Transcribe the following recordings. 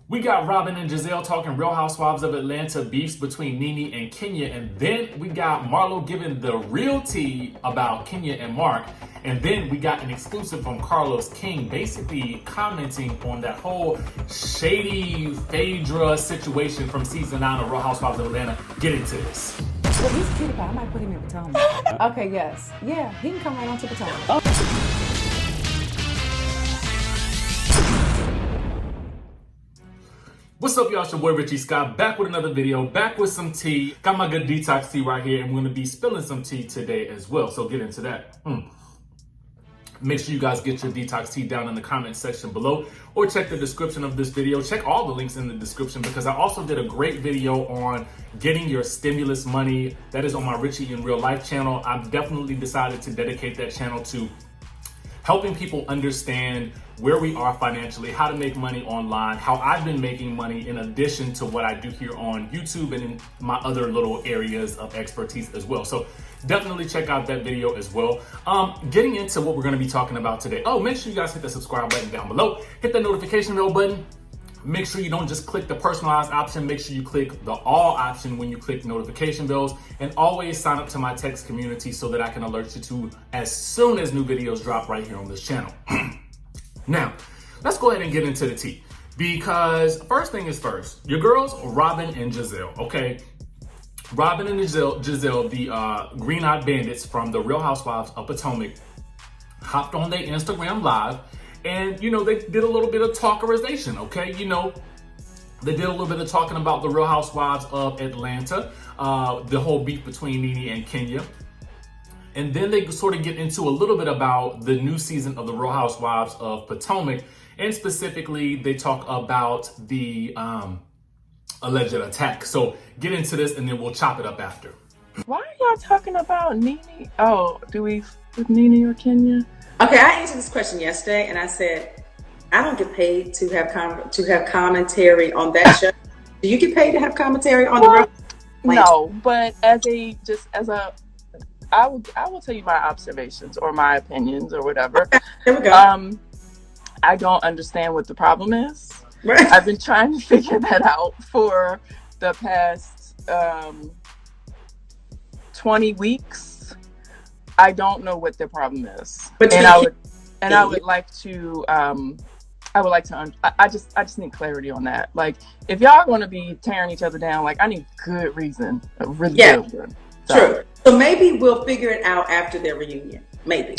We got Robyn and Gizelle talking Real Housewives of Atlanta beefs between Nene and Kenya. And then we got Marlo giving the real tea about Kenya and Mark. And then we got an exclusive from Carlos King basically commenting on that whole shady Phaedra situation from season 9 of Real Housewives of Atlanta. Get into this. Well, he's cute, but I might put him in Potomac. Okay, yes. Yeah, he can come right on to Potomac. What's up, y'all? It's your boy Richie Scott, back with another video, back with some tea. Got my good detox tea right here, and we're gonna be spilling some tea today as well, so get into that. Make sure you guys get your detox tea down in the comment section below, or check the description of this video. Check all the links in the description, because I also did a great video on getting your stimulus money. That is on my Richie in Real Life channel. I've definitely decided to dedicate that channel to helping people understand where we are financially, how to make money online, how I've been making money in addition to what I do here on YouTube and in my other little areas of expertise as well. So definitely check out that video as well. Getting into what we're gonna be talking about today. Oh, make sure you guys hit the subscribe button down below. Hit that notification bell button. Make sure you don't just click the personalized option. Make sure you click the all option when you click notification bells, and always sign up to my text community so that I can alert you to as soon as new videos drop right here on this channel. Now, let's go ahead and get into the tea, because first thing is first, your girls, Robyn and Gizelle, okay? Robyn and Gizelle, the green-eyed bandits from the Real Housewives of Potomac, hopped on their Instagram live. And, you know, they did a little bit of talkerization, okay? You know, they did a little bit of talking about the Real Housewives of Atlanta, the whole beef between Nene and Kenya. And then they sort of get into a little bit about the new season of the Real Housewives of Potomac. And specifically, they talk about the alleged attack. So get into this and then we'll chop it up after. Why are y'all talking about Nene? Oh, do we with Nene or Kenya? Okay, I answered this question yesterday, and I said, I don't get paid to have commentary on that show. Do you get paid to have commentary on the Real? No, but I will tell you my observations or my opinions or whatever. Okay, there we go. I don't understand what the problem is. Right. I've been trying to figure that out for the past 20 weeks. I don't know what the problem is, I would like to. I just need clarity on that. Like, if y'all going to be tearing each other down, like, I need good reason, a really good one. True. So maybe we'll figure it out after their reunion. Maybe.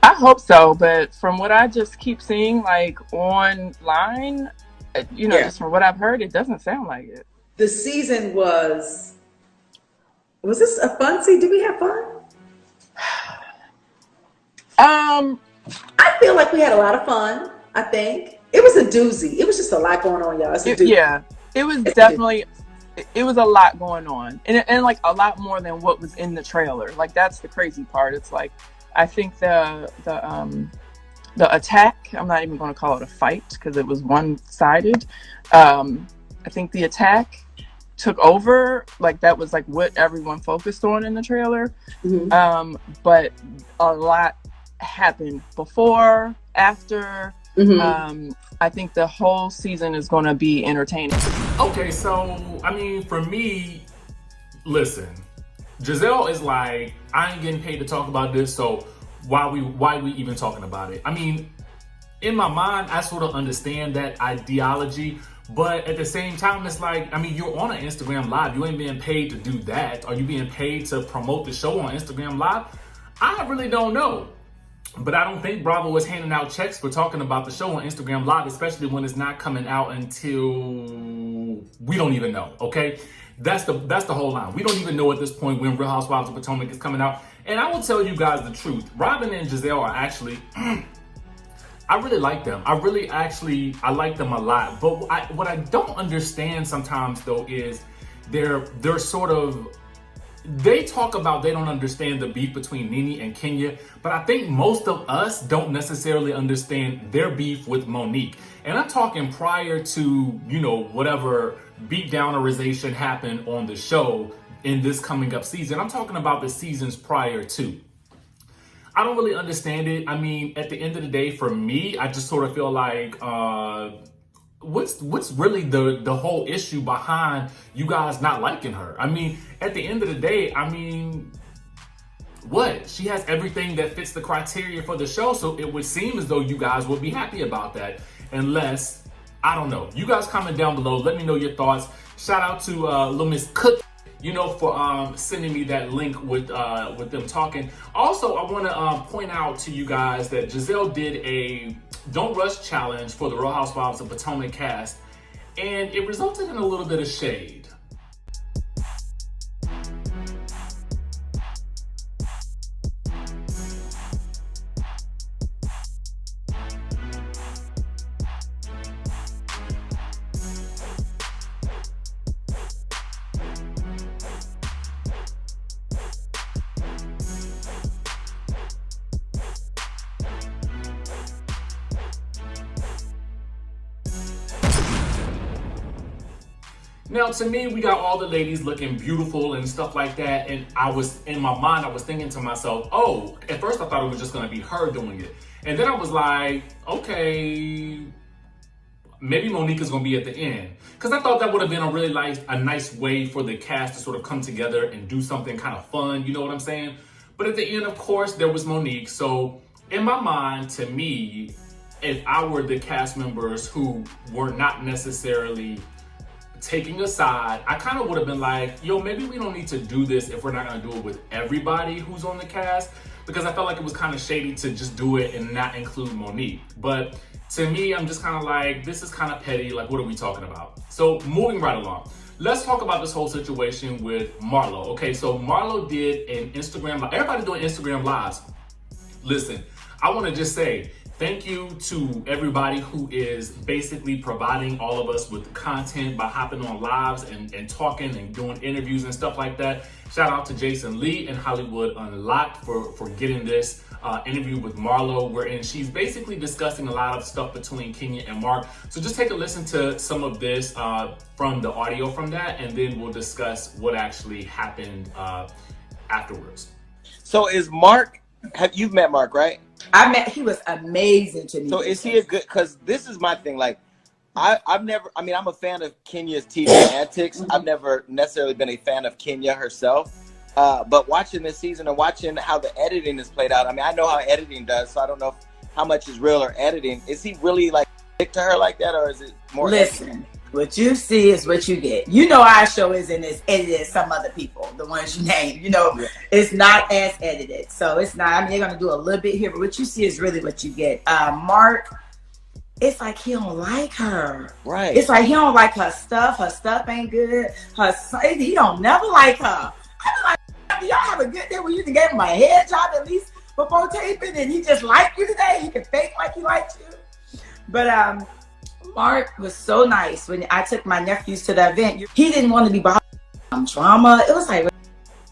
I hope so, but from what I just keep seeing, like online, just from what I've heard, it doesn't sound like it. The season was this a fun season? Did we have fun? I feel like we had a lot of fun. I think it was a doozy. It was just a lot going on, y'all. It was definitely. It was a lot going on, and like a lot more than what was in the trailer. Like, that's the crazy part. It's like, I think the attack. I'm not even going to call it a fight because it was one-sided. I think the attack took over. Like, that was like what everyone focused on in the trailer. Mm-hmm. But a lot happened before, after. Mm-hmm. I think the whole season is going to be entertaining. Okay, so, I mean, for me, listen, Gizelle is like, I ain't getting paid to talk about this, so why we even talking about it? I mean, in my mind, I sort of understand that ideology, but at the same time, it's like, I mean, you're on an Instagram Live. You ain't being paid to do that. Are you being paid to promote the show on Instagram Live? I really don't know. But I don't think Bravo is handing out checks for talking about the show on Instagram Live, especially when it's not coming out until we don't even know, okay? That's the whole line. We don't even know at this point when Real Housewives of Potomac is coming out. And I will tell you guys the truth. Robyn and Gizelle are actually, I really like them. I like them a lot. But what I don't understand sometimes, though, is they're sort of, they talk about they don't understand the beef between Nene and Kenya, but I think most of us don't necessarily understand their beef with Monique. And I'm talking prior to, whatever beatdownerization happened on the show in this coming up season. I'm talking about the seasons prior to. I don't really understand it. I mean, at the end of the day, for me, I just sort of feel like what's really the whole issue behind you guys not liking her? I mean, at the end of the day, I mean, what? She has everything that fits the criteria for the show, so it would seem as though you guys would be happy about that, unless, I don't know. You guys comment down below. Let me know your thoughts. Shout out to Lil Miss Cook, you know, for sending me that link with them talking. Also, I want to point out to you guys that Gizelle did a Don't Rush challenge for the Real Housewives of Potomac cast, and it resulted in a little bit of shade. Now, to me, we got all the ladies looking beautiful and stuff like that, and I was, in my mind, I was thinking to myself, oh, at first I thought it was just gonna be her doing it. And then I was like, okay, maybe Monica's gonna be at the end. Because I thought that would have been a nice way for the cast to sort of come together and do something kind of fun, you know what I'm saying? But at the end, of course, there was Monique. So in my mind, to me, if I were the cast members who were not necessarily taking a side, I kind of would have been like, yo, maybe we don't need to do this if we're not going to do it with everybody who's on the cast, because I felt like it was kind of shady to just do it and not include Monique. But to me, I'm just kind of like, this is kind of petty. Like, what are we talking about? So moving right along, let's talk about this whole situation with Marlo. Okay, so Marlo did an Instagram live. Everybody doing Instagram lives. Listen, I want to just say, thank you to everybody who is basically providing all of us with content by hopping on lives and talking and doing interviews and stuff like that. Shout out to Jason Lee and Hollywood Unlocked for getting this interview with Marlo, wherein she's basically discussing a lot of stuff between Kenya and Mark. So just take a listen to some of this from the audio from that, and then we'll discuss what actually happened afterwards. So is Mark, you've met Mark, right? He was amazing to me. So is he a good, because this is my thing, like, I'm a fan of Kenya's TV antics. I've never necessarily been a fan of Kenya herself. But watching this season and watching how the editing is played out, I mean, I know how editing does, so I don't know how much is real or editing. Is he really like stick to her like that, or is it more? Listen, what you see is what you get. You know, our show isn't as edited as some other people, the ones you name. You know, it's not as edited. So it's not, I mean, they're going to do a little bit here, but what you see is really what you get. Mark, it's like he don't like her. Right. It's like he don't like her stuff. Her stuff ain't good. He don't never like her. I be like, do y'all have a good day where you can give him a head job at least before taping and he just like you today? He can fake like he likes you. But Mark was so nice. When I took my nephews to the event, he didn't want to be behind drama. It was like, what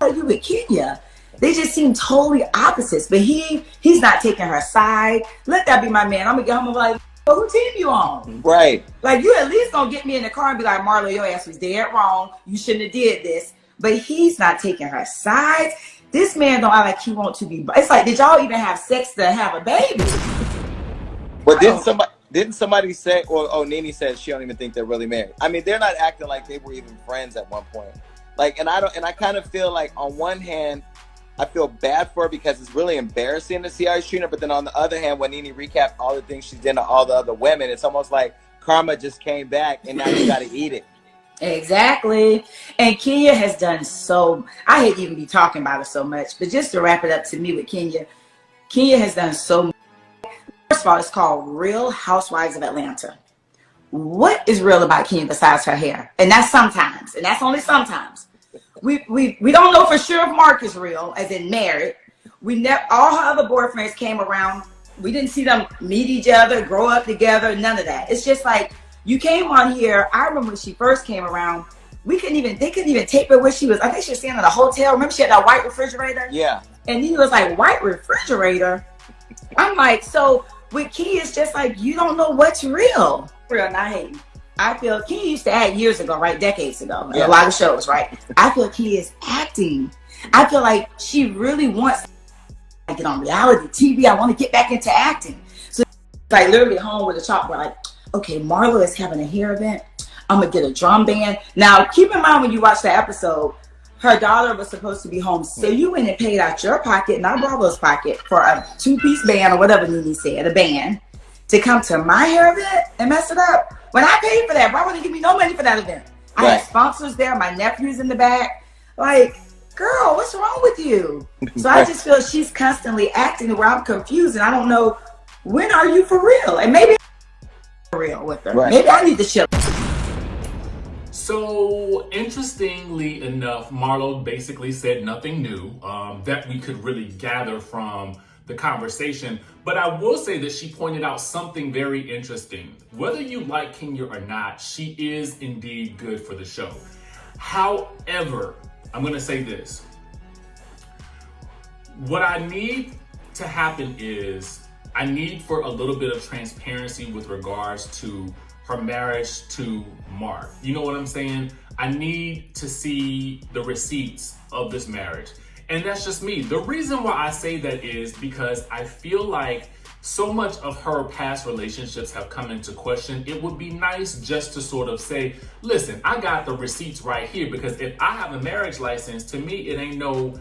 are you with Kenya? They just seem totally opposites. But he's not taking her side. Let that be my man. I'm gonna get home and be like, well, who team you on? Right. Like, you at least gonna get me in the car and be like, Marlo, your ass was dead wrong. You shouldn't have did this. But he's not taking her side. This man don't act like he want to be. It's like, did y'all even have sex to have a baby? But didn't somebody say, or Nene said she don't even think they're really married. I mean, they're not acting like they were even friends at one point. Like, and I kind of feel like on one hand, I feel bad for her because it's really embarrassing to see how he's treating her. But then on the other hand, when Nene recapped all the things she's done to all the other women, it's almost like karma just came back and now you got to eat it. Exactly. And Kenya has done so, I hate to even be talking about her so much, but just to wrap it up to me with Kenya has done so much. First of all, it's called Real Housewives of Atlanta. What is real about Kenya besides her hair? And that's sometimes, and that's only sometimes. We don't know for sure if Mark is real, as in married. All her other boyfriends came around. We didn't see them meet each other, grow up together, none of that. It's just like, you came on here. I remember when she first came around, they couldn't even tape her where she was. I think she was staying in a hotel. Remember she had that white refrigerator? Yeah. And he was like, white refrigerator? I'm like, so with Kenya, it's just like, you don't know what's real. Real, not hating. I feel Kenya used to act years ago, right? Decades ago. Yeah. A lot of shows, right? I feel Kenya is acting. I feel like she really wants to get on reality TV. I want to get back into acting. So like literally home with a chalkboard, like, okay, Marlo is having a hair event. I'm gonna get a drum band. Now, keep in mind when you watch the episode, her daughter was supposed to be home. So you went and paid out your pocket, not Marlo's pocket, for a 2-piece band or whatever Nene said, a band, to come to my hair event and mess it up. When I paid for that, why wouldn't give me no money for that event? I had sponsors there, my nephew's in the back. Like, girl, what's wrong with you? So I just feel she's constantly acting where I'm confused and I don't know, when are you for real? And maybe I'm for real with her. Maybe I need to chill. So, interestingly enough, Marlo basically said nothing new that we could really gather from the conversation. But I will say that she pointed out something very interesting. Whether you like Kenya or not, she is indeed good for the show. However, I'm going to say this. What I need to happen is I need for a little bit of transparency with regards to her marriage to Mark. You know what I'm saying? I need to see the receipts of this marriage. And that's just me. The reason why I say that is because I feel like so much of her past relationships have come into question. It would be nice just to sort of say, listen, I got the receipts right here, because if I have a marriage license, to me, it ain't no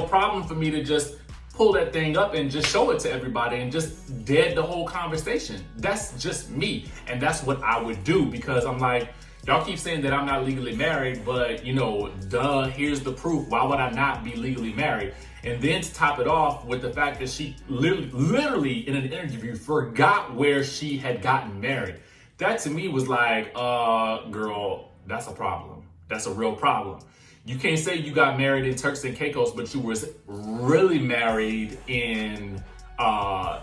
problem for me to just pull that thing up and just show it to everybody and just dead the whole conversation. That's just me. And that's what I would do, because I'm like, y'all keep saying that I'm not legally married, but you know, duh, here's the proof. Why would I not be legally married? And then to top it off with the fact that she literally in an interview forgot where she had gotten married. That to me was like, girl, that's a problem. That's a real problem. You can't say you got married in Turks and Caicos, but you was really married in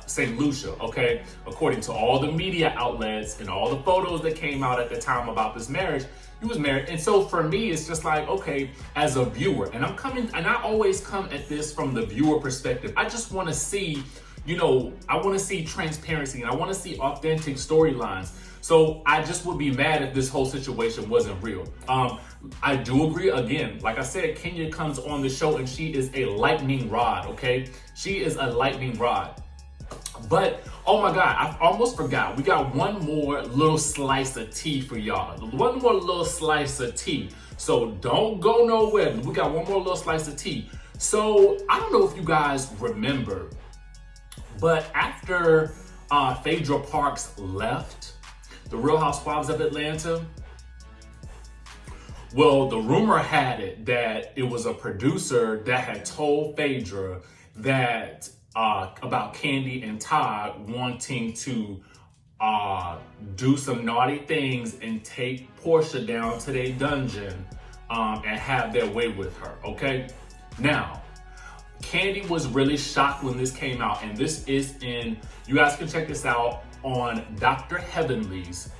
St. Lucia, okay? According to all the media outlets and all the photos that came out at the time about this marriage, you was married. And so for me, it's just like, okay, as a viewer, and I always come at this from the viewer perspective. I just want to see, you know, I want to see transparency and I want to see authentic storylines. So I just would be mad if this whole situation wasn't real. I do agree, again, like I said, Kenya comes on the show and she is a lightning rod, okay? She is a lightning rod. But, oh my God, I almost forgot. We got one more little slice of tea for y'all. One more little slice of tea. So don't go nowhere. We got one more little slice of tea. So I don't know if you guys remember, but after Phaedra Parks left the Real Housewives of Atlanta, well, the rumor had it that it was a producer that had told Phaedra that about Kandi and Todd wanting to do some naughty things and take Porsha down to their dungeon and have their way with her, okay? Now, Kandi was really shocked when this came out, and this is you guys can check this out on Dr. Heavenly's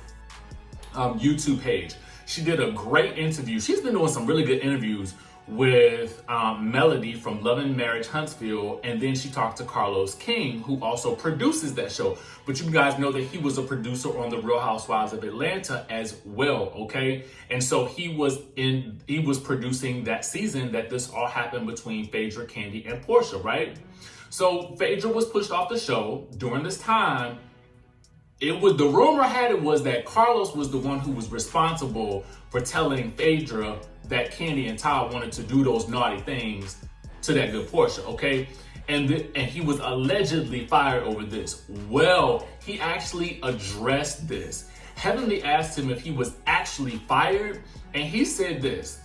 YouTube page. She did a great interview. She's been doing some really good interviews with Melody from Love and Marriage Huntsville, and then she talked to Carlos King, who also produces that show. But you guys know that he was a producer on the Real Housewives of Atlanta as well, okay? And so he was producing that season that this all happened between Phaedra, Kandi, and Porsha, right? So Phaedra was pushed off the show during this time. The rumor had it was that Carlos was the one who was responsible for telling Phaedra that Kandi and Todd wanted to do those naughty things to that good Porsha, okay? And he was allegedly fired over this. Well, he actually addressed this. Heavenly asked him if he was actually fired, and he said this: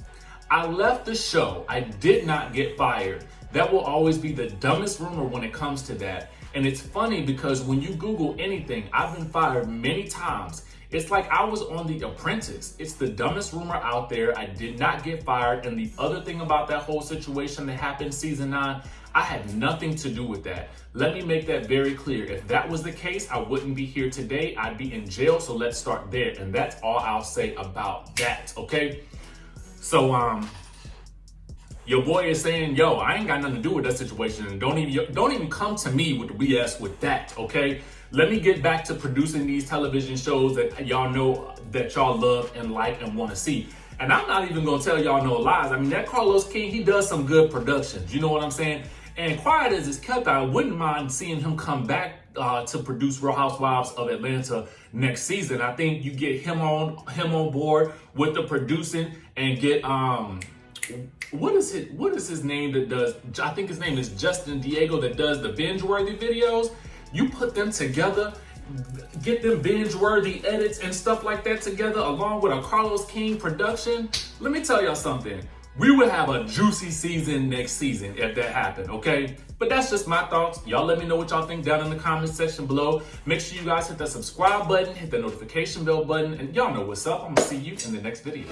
"I left the show. I did not get fired. That will always be the dumbest rumor when it comes to that." And it's funny because when you Google anything, I've been fired many times. It's like I was on The Apprentice. It's the dumbest rumor out there. I did not get fired. And the other thing about that whole situation that happened season 9, I had nothing to do with that. Let me make that very clear. If that was the case, I wouldn't be here today. I'd be in jail. So let's start there. And that's all I'll say about that, okay? So, your boy is saying, yo, I ain't got nothing to do with that situation, and don't even come to me with the BS with that, okay? Let me get back to producing these television shows that y'all know that y'all love and like and want to see. And I'm not even gonna tell y'all no lies. I mean, that Carlos King, he does some good productions. You know what I'm saying? And quiet as it's kept, I wouldn't mind seeing him come back to produce Real Housewives of Atlanta next season. I think you get him on board with the producing and get what is his name that does, I think his name is Justin Diego, that does the binge-worthy videos. You put them together, get them binge-worthy edits and stuff like that together, along with a Carlos King production. Let me tell y'all something. We would have a juicy season next season if that happened, okay? But that's just my thoughts. Y'all let me know what y'all think down in the comment section below. Make sure you guys hit that subscribe button, hit the notification bell button, and y'all know what's up. I'm gonna see you in the next video.